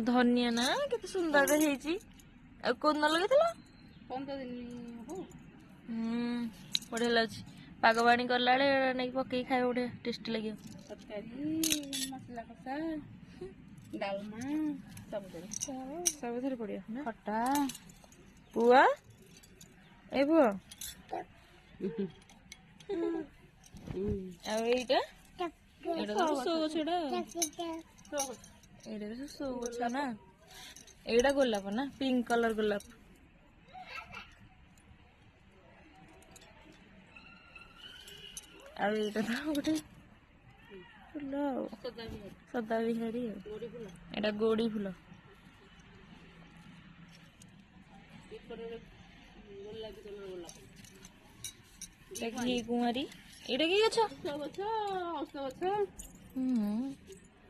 ଧନିଆ ନା କେତେ ସୁନ୍ଦର ହେଇଛି। ଆଉ କୋଉଦିନ ଲଗେଇଥିଲ? 15 ଦିନ ହବ। ବଢିଆ ଲାଗୁଛି। ପାଗ ପାଣି କଲା ବେଳେ ନେଇକି ପକେଇକି ଖାଇବା ବଢିଆ ଟେଷ୍ଟି ଲାଗିବ। ତରକାରୀ, ମସଲା କଷା, ଡାଲମା ସବୁଥିରେ ପଡିବ ନା? ଖଟା। ପୁଅ ଏ ପୁଅ ଆଉ ଏଇଟା ଏଇଟା ତ ସୋ ଗଛ ଏଇଟା ଏଇଟା ବି ସୋ ଗଛ ନା। ଏଇଟା ଗୋଲାପ ନା, ପିଙ୍କ କଲର ଗୋଲାପ। ଆଉ ଏଇଟା ତ ଗୋଟେ ଫୁଲ ଆଉ ସଦାବିହାରୀ ଆଉ ଏଇଟା ଗୋଡି ଫୁଲ। ଘି କୁଆଁରୀ। ଏଇଟା କି ଗଛ? ଗଛ, ଔଷଧ ଗଛ।